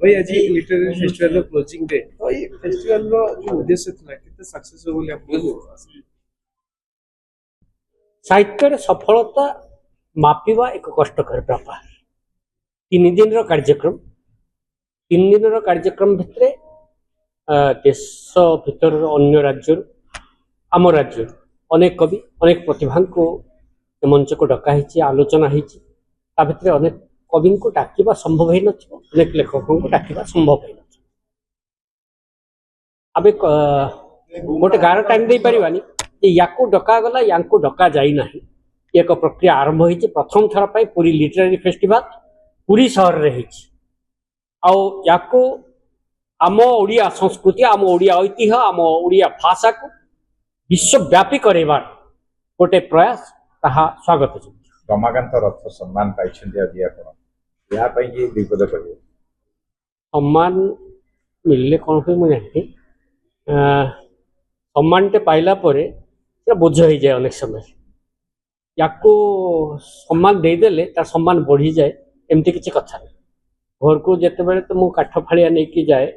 भाई आज literary festival closing day तो ये फेस्टिवल रो जो उद्देश्य था कितने सक्सेस हो बोले आप साहित्य सफलता मापिवा एक कष्टकर व्यापार। 3 दिन कार्यक्रम 3 दिन कार्यक्रम भितर देश भीतर अन्य राज्य आम राज्य अनेक कवि अनेक प्रतिभा को मंच को डकाही आलोचना होती भितर अनेक कवि को डाकिबा संभव हो अनेक लेखकों को डाकिबा संभव हो आम गोटे गार टाइम दे पारानी या डकागला या डका जाना एक प्रक्रिया आरंभ होती प्रथम थर पर पूरी लिटरेरी फेस्टिवल पूरी सहर रे या आम ओडिया संस्कृति आम ओडिया ऐतिह्य आम ओडिया भाषा को विश्वव्यापी करवार गोटे प्रयास ताहा स्वागत है। रमाकांत रथ सम्मान सम्मान मिलले कौन हुए मुझे जानती सम्मान टे पाइला परे बोझ हो जाए अनेक समय या सम्मान देदेले तार सम्मान बढ़ी जाए एमती किसी कथा घर को जिते बड़े तो मु काठ फाड़िया नहीं जाए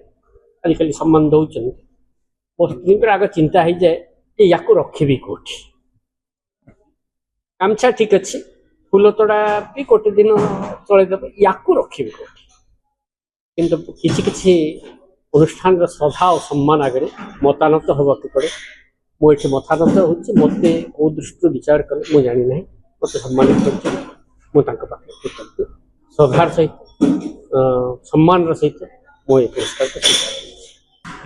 आजिकल सम्मान दौरान मो स्त्री आगे चिंता हो जाए कि या रखी कौटी गामछा ठीक अच्छे फूल तोड़ा भी गोटे दिन चलदेव या रखी कौटी किंतु किसी किसी अनुष्ठान श्रद्धा और सम्मान आगे मतानत होगा पड़े मुझे मतानत हो मत कौ दृष्टि विचार करे मुझे जानी ना मत सम्मानित कर श्रद्धार सहित सम्मान सहित मो पुरस्कार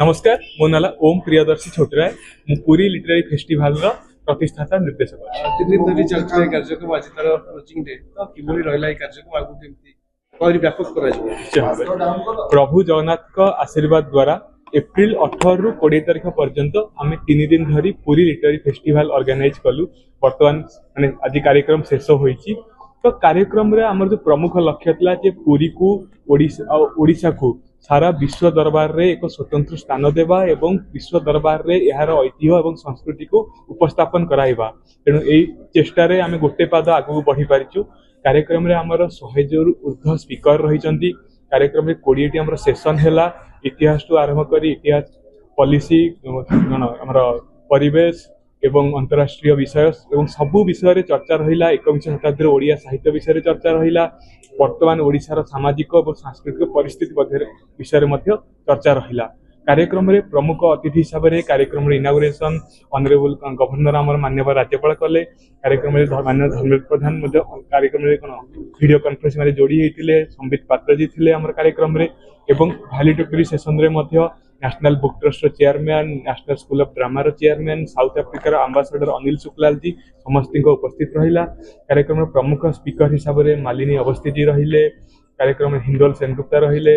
नमस्कार मो नाला ओम प्रियदर्शी छोटराय मु पूरी लिटरेरी फेस्टिवल रो प्रतिष्ठाता निर्देशक तीन दिन धरी चलता कार्यक्रम आज तार क्लोजिंग डे तो किभली रहला ए कार्यक्रम आगु केमती और व्यापक करा प्रभु जगन्नाथ का आशीर्वाद द्वारा एप्रिल 18 रु 20 तारीख पर्यंत आम 3 दिन धरी पूरी लिटरेरी फेस्टिवल ऑर्गेनाइज कलु वर्तमान माने आज कार्यक्रम शेष होईची तो कार्यक्रम रे हमर जो प्रमुख लक्ष्य थिला जे पूरी को ओडिशा को सारा विश्व दरबार रे एक स्वतंत्र स्थान देवा एवं विश्व दरबार रे यार ऐतिह्य एवं संस्कृति को उपस्थापन कराइबा तेणु एई चेष्टा रे आमे गोटे पाद आगु बढ़ी पारिछु। कार्यक्रम रे हमर 100 जोर ऊर्ध्व स्पीकर रहिचंती कार्यक्रम रे 20 टी हमर सेशन हैला इतिहास टू आरंभ करी इतिहास पॉलिसी हमर परिवेश एवं अंतरराष्ट्रीय विषय एवं सबु विषय रे चर्चा रहिला 21 शताब्दी ओडिया साहित्य विषय रे चर्चा रहिला वर्तमान ओडिशार सामाजिक और सांस्कृतिक परिस्थिति विषय रे मध्य चर्चा रहिला। कार्यक्रम रे प्रमुख अतिथि हिसाब से कार्यक्रम रे इनागुरेशन ऑनरेबल गवर्नर आमर माननीय राज्यपाल कले कार्यक्रम रे माननीय धर्मेन्द्र प्रधान कार्यक्रम रे वीडियो कॉन्फ्रेंस में जोड़ी होते संबित पात्र जी थे आम कार्यक्रम रे एवं वैलिडिक्टरी सेशन रे मध्य National Book Trust chairman National School of Drama chairman South अफ्रिकार आंबासाडर अनिल शुक्लाल जी समस्त उपस्थित रहिला। कार्यक्रम में प्रमुख स्पीकर हिसाब से मालिनी अवस्थी जी रहिले कार्यक्रम में हिंदोल सेनगुप्ता रहिले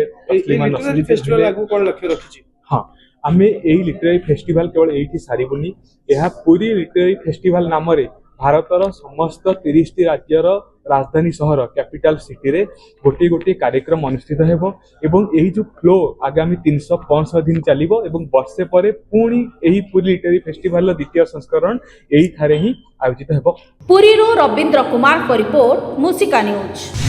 हाँ आम यही लिटरेरी फेस्टिवल केवल ये सारूनी यह पूरी लिटरेरी फेस्टिवल नाम भारतर समस्त 30 टी राज्यर राजधानी सहर कैपिटल सिटी रे गोटे गोटे कार्यक्रम अनुष्ठित हेबो एवं यही जो फ्लो आगामी 365 दिन चलिबो एवं वर्षे परे पुणी यही पूरी लिटरेरी फेस्टिवल द्वितीय संस्करण यही थारे ही आयोजित हेबो। पुरी रो रविंद्र कुमार को रिपोर्ट मूसिका न्यूज।